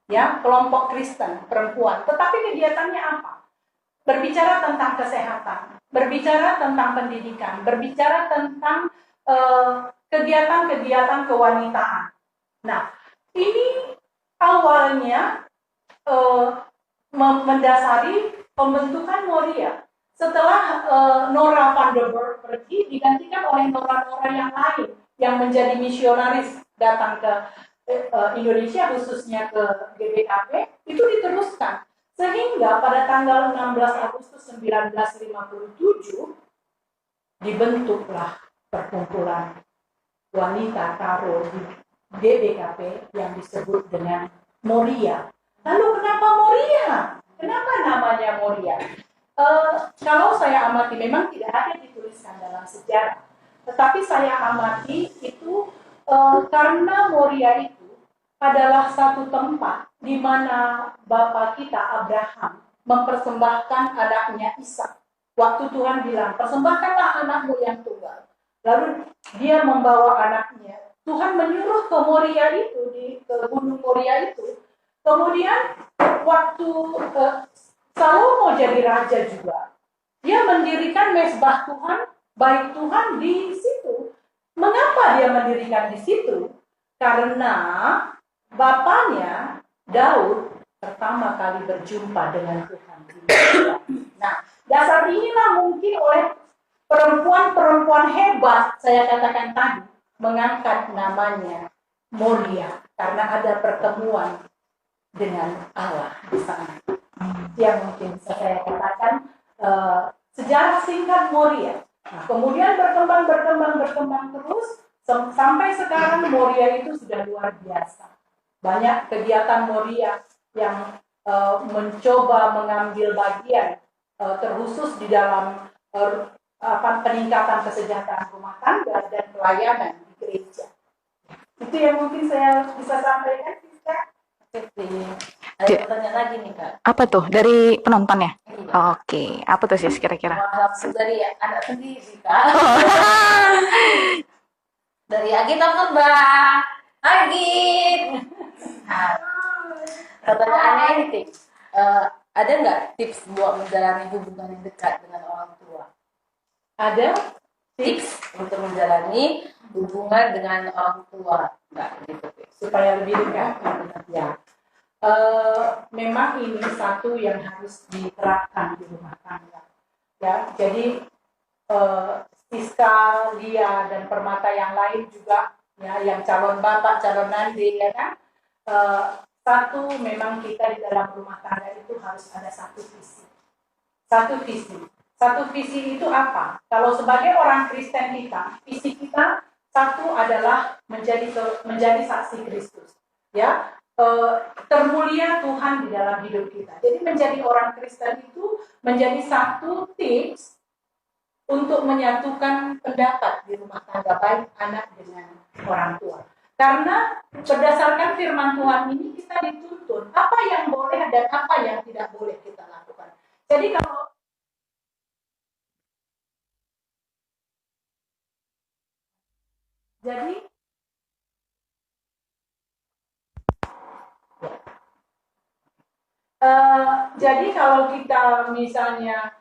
ya, kelompok Kristen perempuan. Tetapi kegiatannya apa? Berbicara tentang kesehatan, berbicara tentang pendidikan, berbicara tentang kegiatan-kegiatan kewanitaan. Nah, ini awalnya mendasari pembentukan Moria. Setelah Nora van der Burg pergi, digantikan oleh Nora-Nora yang lain yang menjadi misionaris datang ke Indonesia, khususnya ke GBKP, itu diteruskan. Sehingga pada tanggal 16 Agustus 1957 dibentuklah perkumpulan wanita Karo di GBKP yang disebut dengan Moria. Lalu kenapa Moria? Kenapa namanya Moria? Kalau saya amati memang tidak ada dituliskan dalam sejarah. Tetapi saya amati itu karena Moria itu adalah satu tempat di mana Bapa kita Abraham mempersembahkan anaknya Ishak. Waktu Tuhan bilang, persembahkanlah anakmu yang tunggal. Lalu dia membawa anaknya. Tuhan menyuruh ke Moria itu, ke Gunung Moria itu, Kemudian waktu Salomo jadi raja juga, dia mendirikan mezbah Tuhan, baik Tuhan di situ. Mengapa dia mendirikan di situ? Karena bapaknya Daud pertama kali berjumpa dengan Tuhan. Nah, dasar inilah mungkin oleh perempuan-perempuan hebat, saya katakan tadi, mengangkat namanya Moria, karena ada pertemuan dengan Allah di sana. Yang mungkin saya katakan sejarah singkat Moria. Nah, kemudian berkembang terus sampai sekarang Moria itu sudah luar biasa. Banyak kegiatan Moria yang mencoba mengambil bagian terkhusus di dalam peningkatan kesejahteraan rumah tangga dan pelayanan di gereja. Itu yang mungkin saya bisa sampaikan, Siska. Ada pertanyaan lagi nih Kak. Apa tuh dari penonton ya? Iya. Oke, apa tuh sih kira-kira? Langsung dari anak sendiri Kak. Dari Agit apa Mbak? Agit. Nah, pertanyaannya ini Tik. Ada nggak tips buat menjalani hubungan yang dekat dengan orang tua? Ada Tips untuk menjalani hubungan dengan orang tua, nggak gitu Tik? supaya lebih dekat. Ya. Memang ini satu yang harus diterapkan di rumah tangga. Ya, jadi Siska, Lia, dan Permata yang lain juga, ya, yang calon bapak, calon nanti, ya kan. Satu, memang kita di dalam rumah tangga itu harus ada satu visi. Satu visi. Satu visi itu apa? Kalau sebagai orang Kristen kita, visi kita satu adalah menjadi saksi Kristus. Ya, termulia Tuhan di dalam hidup kita. Jadi menjadi orang Kristen itu menjadi satu tips untuk menyatukan pendapat di rumah tangga baik anak dengan orang tua. Karena berdasarkan firman Tuhan ini kita dituntun apa yang boleh dan apa yang tidak boleh kita lakukan. Jadi kalau jadi kalau kita misalnya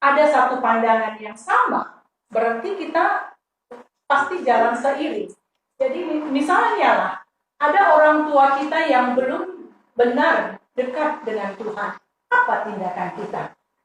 ada satu pandangan yang sama, berarti kita pasti jalan seiring. Jadi misalnya lah, ada orang tua kita yang belum benar dekat dengan Tuhan. Apa tindakan kita?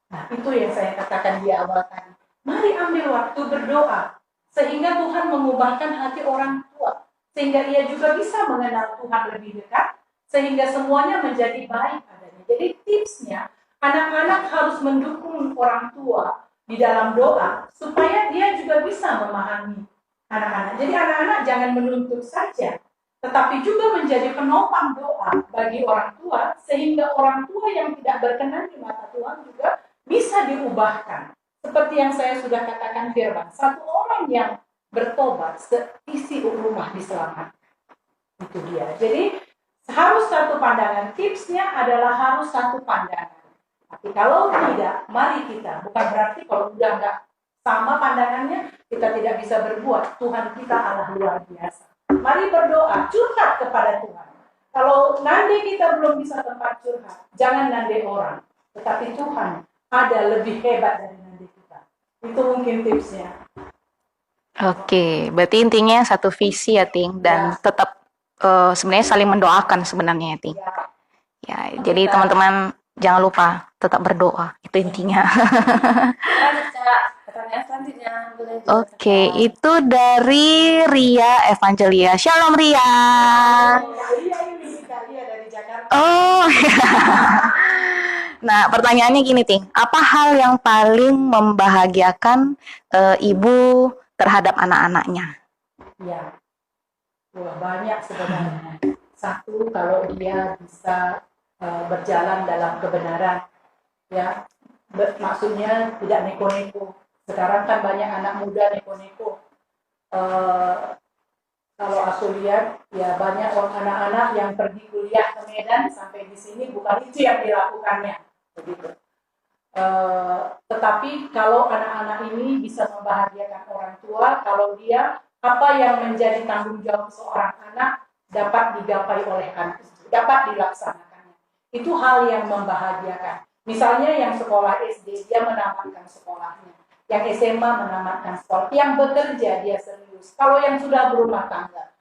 Nah, itu yang saya katakan di awal tadi. Mari ambil waktu berdoa, sehingga Tuhan mengubahkan hati orang tua, sehingga ia juga bisa mengenal Tuhan lebih dekat, sehingga semuanya menjadi baik adanya. Jadi tipsnya, anak-anak harus mendukung orang tua di dalam doa, supaya dia juga bisa memahami anak-anak. Jadi anak-anak jangan menuntut saja, tetapi juga menjadi penopang doa bagi orang tua, sehingga orang tua yang tidak berkenan di mata Tuhan juga bisa diubahkan. Seperti yang saya sudah katakan firman, satu orang yang bertobat, seisi rumah diselamatkan. Itu dia. Jadi harus satu pandangan. Tipsnya adalah harus satu pandangan. Tapi kalau tidak, mari kita. Bukan berarti kalau udah nggak sama pandangannya, kita tidak bisa berbuat. Tuhan kita Allah luar biasa. Mari berdoa, curhat kepada Tuhan. Kalau nanti kita belum bisa tempat curhat, jangan nanti orang. Tetapi Tuhan ada lebih hebat dari nanti kita. Itu mungkin tipsnya. Oke, berarti intinya satu visi ya, Ting, dan tetap sebenarnya saling mendoakan sebenarnya ya, Ting. Ya, jadi teman-teman jangan lupa tetap berdoa, itu intinya. Pertanyaan selanjutnya. Oke, itu dari Ria Evangelia. Shalom Ria. Ria dari Jakarta. Oh, nah pertanyaannya gini, Ting. Apa hal yang paling membahagiakan ibu terhadap anak-anaknya? Ya, banyak sebenarnya. Satu, kalau dia bisa berjalan dalam kebenaran, ya, maksudnya tidak neko-neko. Sekarang kan banyak anak muda neko-neko. Kalau aku lihat, ya banyak orang anak-anak yang pergi kuliah ke Medan sampai di sini bukan itu yang dilakukannya, begitu. Tetapi kalau anak-anak ini bisa membahagiakan orang tua, kalau dia apa yang menjadi tanggung jawab seorang anak dapat digapai oleh anak itu. dapat dilaksanakannya. Itu hal yang membahagiakan. Misalnya yang sekolah SD, dia menamatkan sekolahnya. Yang SMA menamatkan sekolah. Yang bekerja, dia serius. Kalau yang sudah berumah tangga,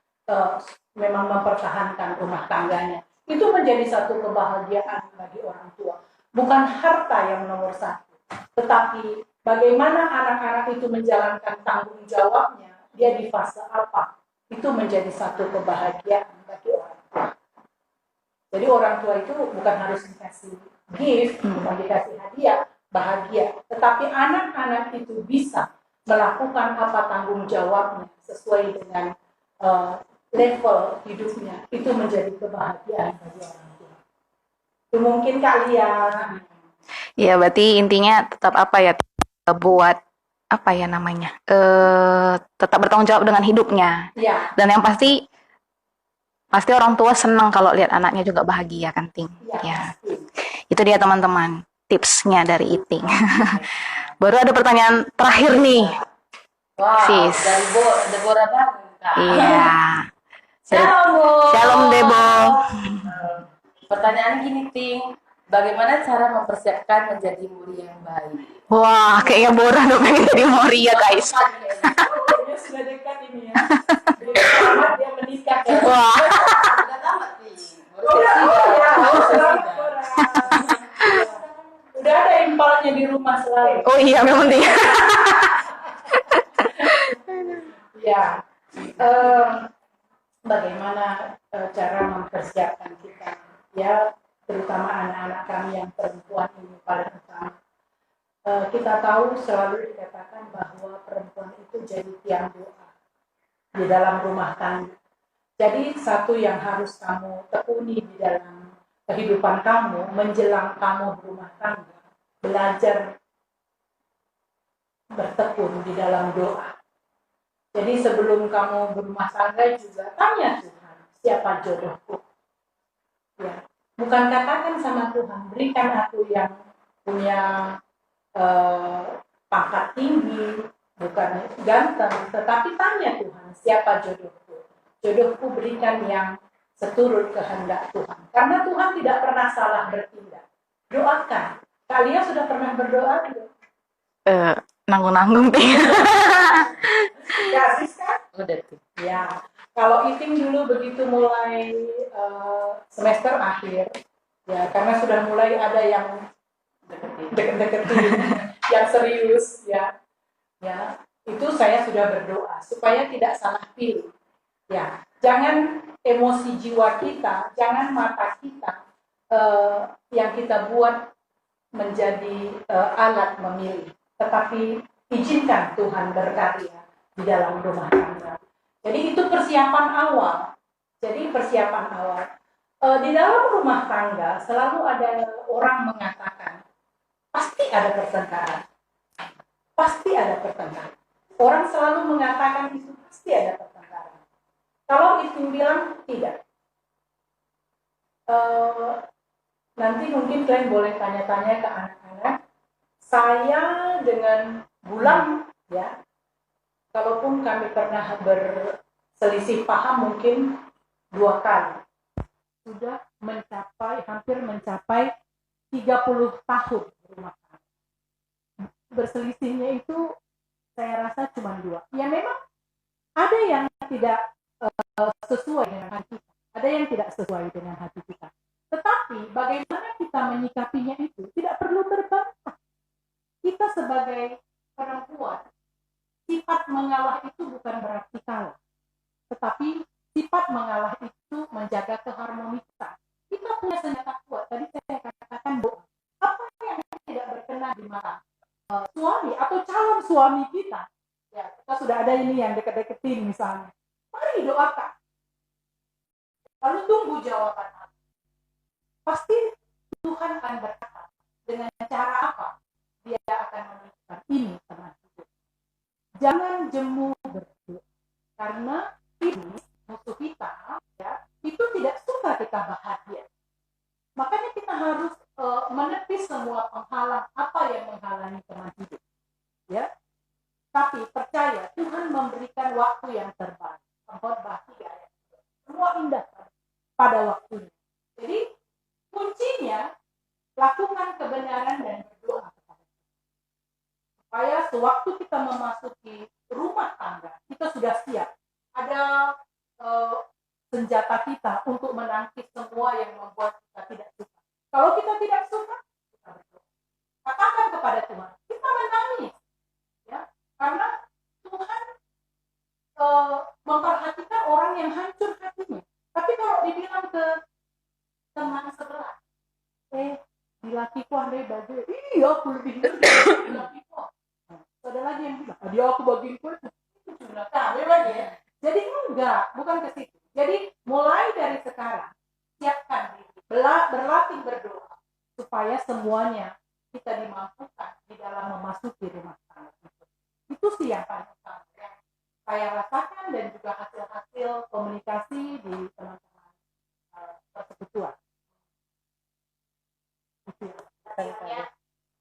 memang mempertahankan rumah tangganya. Itu menjadi satu kebahagiaan bagi orang tua. Bukan harta yang nomor satu, tetapi bagaimana anak-anak itu menjalankan tanggung jawabnya, dia di fase apa, itu menjadi satu kebahagiaan bagi orang tua. Jadi orang tua itu bukan harus dikasih gift, bukan dikasih hadiah, bahagia. Tetapi anak-anak itu bisa melakukan apa tanggung jawabnya sesuai dengan level hidupnya. Itu menjadi kebahagiaan bagi orang tua. Itu mungkin Kak Lia. Ya, berarti intinya tetap apa ya, buat apa ya namanya, tetap bertanggung jawab dengan hidupnya. Ya, Dan yang pasti orang tua senang kalau lihat anaknya juga bahagia kan, Ting. Ya, pasti. itu dia teman-teman tipsnya dari Iting. Baru ada pertanyaan terakhir nih. Wow, Sis. dari Deborah banget, Kak. Iya. Shalom, Bo. Shalom, Debo. Pertanyaan gini, Ting. Bagaimana cara mempersiapkan menjadi murid yang baik? Wah, kayaknya Bora udah pengen jadi Moria, guys. Dia sudah dekat ini ya. Selamat dia menikah. Wah. Udah tamat, Ting. Selamat Bora. Udah ada impalnya di rumah selalu. Oh iya, memang dia. Ya, bagaimana cara mempersiapkan kita, ya, terutama anak-anak kami yang perempuan ini paling utama. Kita tahu selalu dikatakan bahwa perempuan itu jadi tiang doa di dalam rumah tangga. Jadi satu yang harus kamu tekuni di dalam kehidupan kamu menjelang kamu berumah tangga, belajar bertekun di dalam doa. Jadi sebelum kamu berumah tangga juga tanya Tuhan, siapa jodohku? Ya, bukan katakan sama Tuhan, berikan aku yang punya pangkat tinggi, bukan ganteng, tetapi tanya Tuhan, siapa jodohku? Jodohku berikan yang seturut kehendak Tuhan. Karena Tuhan tidak pernah salah bertindak. Doakan. Kalian sudah pernah berdoa belum? Nanggung-nanggung, Ting. Ya, Siska? Udah, Ting. Ya, kalau Iting dulu begitu mulai semester akhir, ya karena sudah mulai ada yang deket-deketin, yang serius, ya, itu saya sudah berdoa supaya tidak salah pilih, ya, jangan emosi jiwa kita, jangan mata kita yang kita buat menjadi alat memilih, tetapi izinkan Tuhan berkarya di dalam rumah tangga. Jadi itu persiapan awal. Di dalam rumah tangga selalu ada orang mengatakan, pasti ada pertengkaran. Pasti ada pertengkaran. Orang selalu mengatakan itu pasti ada pertengkaran. Kalau itu bilang tidak. Nanti mungkin kalian boleh tanya-tanya ke anak-anak. Saya dengan Bulan, ya, kalaupun kami pernah berselisih paham mungkin 2 kali, sudah hampir mencapai 30 tahun rumah tangga. Berselisihnya itu saya rasa cuma 2. Ya memang ada yang tidak sesuai dengan hati kita, ada yang tidak sesuai dengan hati kita. Tetapi bagaimana kita menyikapinya itu tidak perlu terbantah. Kita sebagai perempuan, sifat mengalah itu bukan berarti kalah, tetapi sifat mengalah itu menjaga keharmonisan. Kita punya senjata kuat. Tadi saya katakan bahwa apa yang tidak berkenan di mata suami atau calon suami kita, ya kita sudah ada ini yang deket-deketin misalnya. Mari doakan. Lalu tunggu jawaban Allah. Pasti Tuhan akan berkata dengan cara apa dia akan memberikan ini teman hidup. Jangan jemu berdoa, karena ini musuh kita, ya, itu tidak suka kita bahagia. Makanya kita harus menepis semua penghalang apa yang menghalangi teman hidup, ya. Tapi percaya Tuhan memberikan waktu yang terbaik. Khotbah 3 ayat 2. Semua indah pada waktunya. eh, senjata kita untuk menangkis semua yang membuat kita tidak suka. Kalau kita tidak suka, kita berdoa. Katakan kepada Tuhan, kita menangis, ya, karena Tuhan memperhatikan orang yang hancur hatinya. Tapi kalau dibilang ke teman sebelah, di lakiku andai baju, iya aku lebih di lakiku. Ada lagi yang bilang, dia aku bagiin kue, sudah kami lagi ya. Jadi enggak, bukan ke situ. Jadi mulai dari sekarang, siapkan diri, berlatih berdoa, supaya semuanya kita dimampukan di dalam memasuki rumah tangga. Itu sih yang paling utama, yang saya rasakan dan juga hasil-hasil komunikasi di teman-teman persekutuan. Akhirnya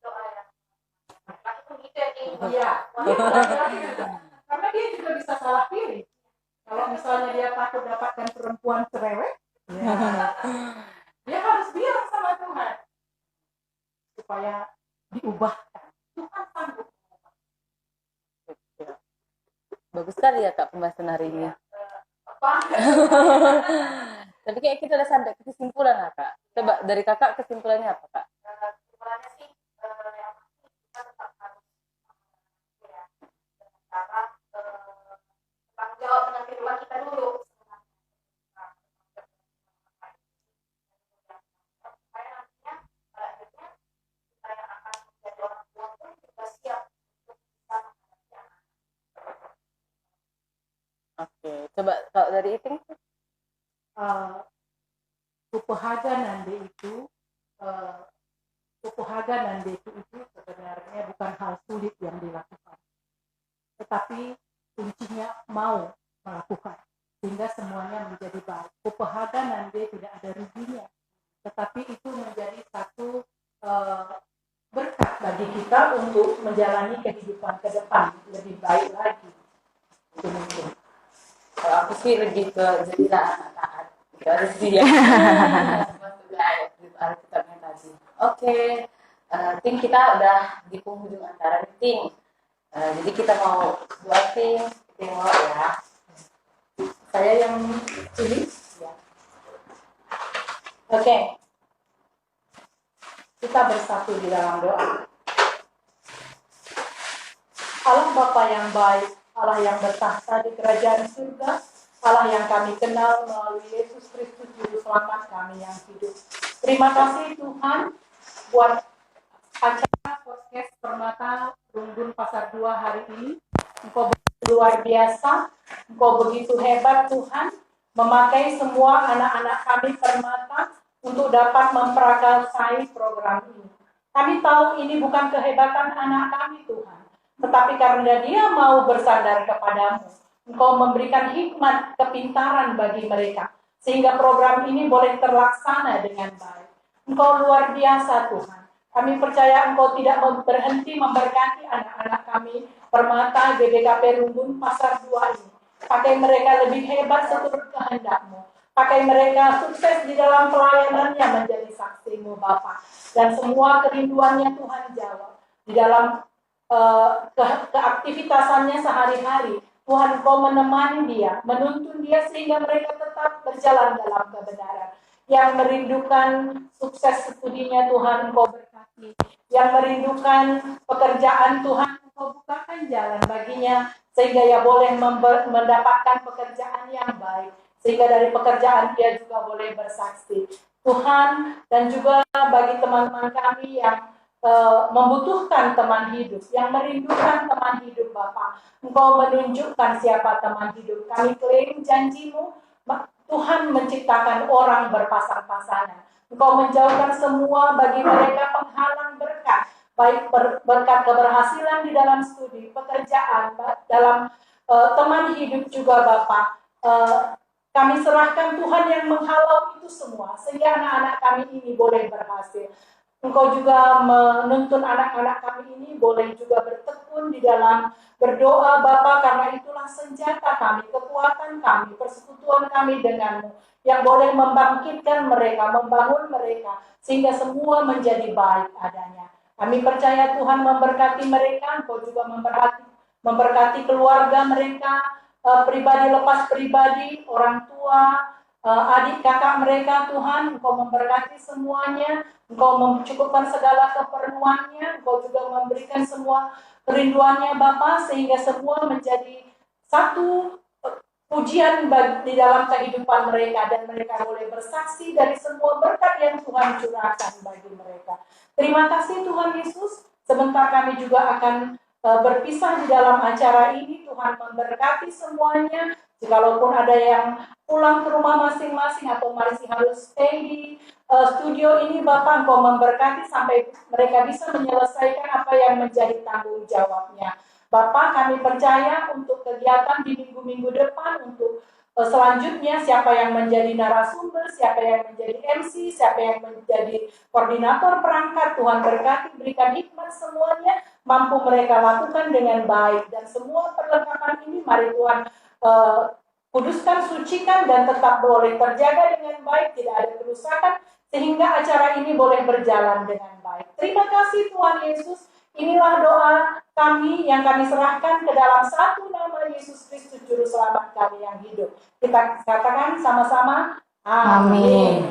doa yang laki pun gitu ya nih. Iya, laki-laki juga. Karena dia juga bisa salah pilih. Kalau misalnya dia takut dapatkan perempuan cerewet, ya, dia harus bilang sama Tuhan supaya diubahkan. Tuhan sanggup. Bagus sekali ya Kak pembahasan hari ini. Apa? Tapi kayak kita udah sampai ke kesimpulan lah Kak. Coba dari Kakak kesimpulannya apa Kak? Kesimpulannya sih yang pasti kita tetap harus ya dengan cara bertanggung jawab dengan kehidupan kita dulu. Supaya nantinya pada akhirnya kita yang akan menjadi orang tua pun juga siap untuk bisa menghadapi anak. Oke, coba kalau dari Iting? Upahaga nande itu sebenarnya bukan hal sulit yang dilakukan, tetapi kuncinya mau melakukan sehingga semuanya menjadi baik. Upahaga nande tidak ada ruginya, tetapi itu menjadi satu berkat bagi kita untuk menjalani kehidupan ke depan lebih baik lagi. Itu mungkin. Kalau aku sih lebih ke jadilah anak taat. Itu harus dia. Masuk ke ayat Alkitabnya tadi. Oke, Ting kita udah di penghujung acara nih Ting. Jadi kita mau buat Ting mau ya. Saya yang pilih. Ya. Oke. Kita bersatu di dalam doa. Allah Bapa yang baik, Allah yang bertahta di kerajaan surga, Allah yang kami kenal melalui Yesus Kristus Juru Selamat kami yang hidup. Terima kasih Tuhan buat acara podcast Permata Rumbun Pasar 2 hari ini. Engkau begitu luar biasa, Engkau begitu hebat Tuhan, memakai semua anak-anak kami Permata untuk dapat memprakarsai program ini. Kami tahu ini bukan kehebatan anak kami Tuhan, tetapi karena dia mau bersandar kepadamu, Engkau memberikan hikmat kepintaran bagi mereka, sehingga program ini boleh terlaksana dengan baik. Engkau luar biasa Tuhan. Kami percaya Engkau tidak berhenti memberkati anak-anak kami Permata GBKP Rumbun Pasar 2 ini. Pakai mereka lebih hebat seturut kehendak-Mu. Pakai mereka sukses di dalam pelayanannya menjadi saksi-Mu Bapa. Dan semua kerinduannya Tuhan jawab. Di dalam keaktivitasannya sehari-hari, Tuhan Engkau menemani dia, menuntun dia sehingga mereka tetap berjalan dalam kebenaran. Yang merindukan sukses studinya Tuhan Engkau berkati. Yang merindukan pekerjaan Tuhan Engkau bukakan jalan baginya sehingga ia boleh mendapatkan pekerjaan yang baik. Sehingga dari pekerjaan dia juga boleh bersaksi. Tuhan, dan juga bagi teman-teman kami yang membutuhkan teman hidup, yang merindukan teman hidup Bapa. Engkau menunjukkan siapa teman hidup. Kami klaim janji-Mu, Tuhan menciptakan orang berpasang-pasangan. Engkau menjauhkan semua bagi mereka penghalang berkat, baik berkat keberhasilan di dalam studi, pekerjaan, dalam teman hidup juga Bapa. Kami serahkan Tuhan yang menghalau itu semua, sehingga anak-anak kami ini boleh berhasil. Engkau juga menuntun anak-anak kami ini boleh juga bertekun di dalam berdoa Bapa, karena itulah senjata kami, kekuatan kami, persekutuan kami denganmu, yang boleh membangkitkan mereka, membangun mereka, sehingga semua menjadi baik adanya. Kami percaya Tuhan memberkati mereka, Engkau juga memberkati keluarga mereka, pribadi lepas pribadi, orang tua, adik kakak mereka Tuhan, Engkau memberkati semuanya, Engkau mencukupkan segala keperluannya, Engkau juga memberikan semua kerinduannya Bapa, sehingga semua menjadi satu pujian di dalam kehidupan mereka, dan mereka boleh bersaksi dari semua berkat yang Tuhan curahkan bagi mereka. Terima kasih Tuhan Yesus. Sebentar kami juga akan berpisah di dalam acara ini. Tuhan memberkati semuanya. Jikalaupun ada yang pulang ke rumah masing-masing atau masih harus stay di studio ini, Bapak, Engkau memberkati sampai mereka bisa menyelesaikan apa yang menjadi tanggung jawabnya. Bapak, kami percaya untuk kegiatan di minggu-minggu depan, untuk selanjutnya siapa yang menjadi narasumber, siapa yang menjadi MC, siapa yang menjadi koordinator perangkat, Tuhan berkati, berikan hikmat semuanya, mampu mereka lakukan dengan baik. Dan semua perlengkapan ini mari Tuhan kuduskan, sucikan, dan tetap boleh terjaga dengan baik, tidak ada kerusakan, sehingga acara ini boleh berjalan dengan baik. Terima kasih Tuhan Yesus. Inilah doa kami yang kami serahkan ke dalam satu nama Yesus Kristus Juru Selamat kami yang hidup. Kita katakan sama-sama, amin.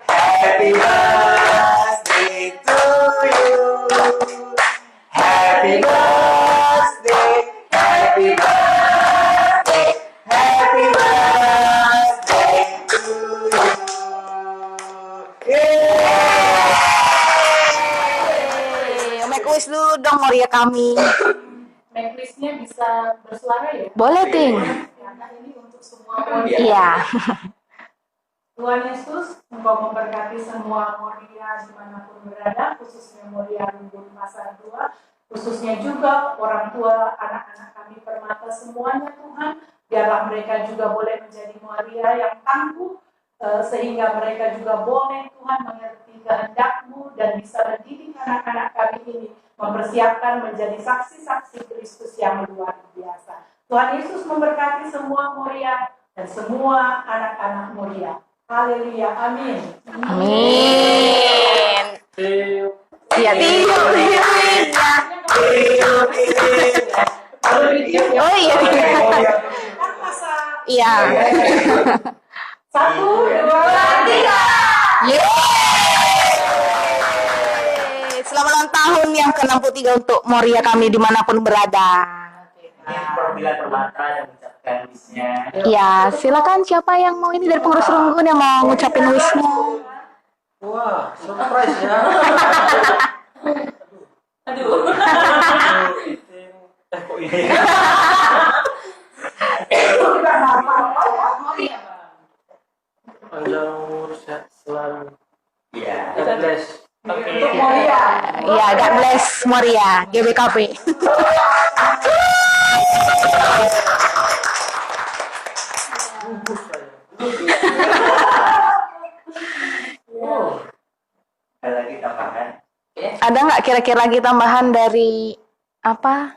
Happy birthday to you. Happy birthday, happy birthday, happy birthday to you. Make wish dulu dong Moria kami. Make wish-nya bisa bersuara ya? Boleh, Ting. Karena ini untuk semua Moria. Iya. Tuhan Yesus, Engkau memberkati semua Moria dimanapun berada, khususnya Moria Lumbun Pasar 2, khususnya juga orang tua, anak-anak kami Permata semuanya Tuhan, biarlah mereka juga boleh menjadi Moria yang tangguh, sehingga mereka juga boleh Tuhan mengerti kehendak-Mu dan bisa mendidik anak-anak kami ini, mempersiapkan menjadi saksi-saksi Kristus yang luar biasa. Tuhan Yesus memberkati semua Moria dan semua anak-anak Moria. Haleluya, amin. Amin. Iya, tiup. Oh iya. Kan masa Iya. 1, 2, 3. Yeay. Selamat ulang tahun yang ke-63 untuk Moria kami dimanapun berada. Ini perwakilan Permata yang mengucapkan wish-nya. Ya, silakan siapa yang mau ini dari pengurus Runggun yang mau ngucapin wish-nya. Wah, surprise ya. Aduh. Kok ini? Panjang umur, sehat selalu. Iya. God bless. Untuk Moria. Ya, God bless Moria, GBKP. Gugus saya. Oh, Ada lagi tambahan? Ada nggak kira-kira lagi tambahan dari apa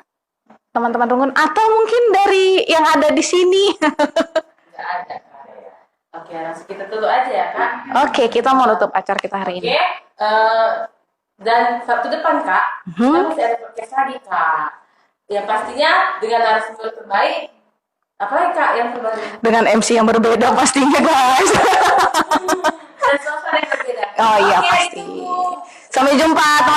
teman-teman Runggun atau mungkin dari yang ada di sini? Nggak ada, Kak. Oke, langsung kita tutup aja ya, Kak. Oke, kita mau tutup acara kita hari Oke, ini. dan Sabtu depan, Kak, kita masih ada podcast lagi, Kak. Yang pastinya dengan narasumber terbaik. Apalagi, Kak, yang terbaru? Dengan MC yang berbeda pastinya, guys. Dan suasana yang berbeda. Oh iya, Oke, pasti. ditunggu. Sampai jumpa teman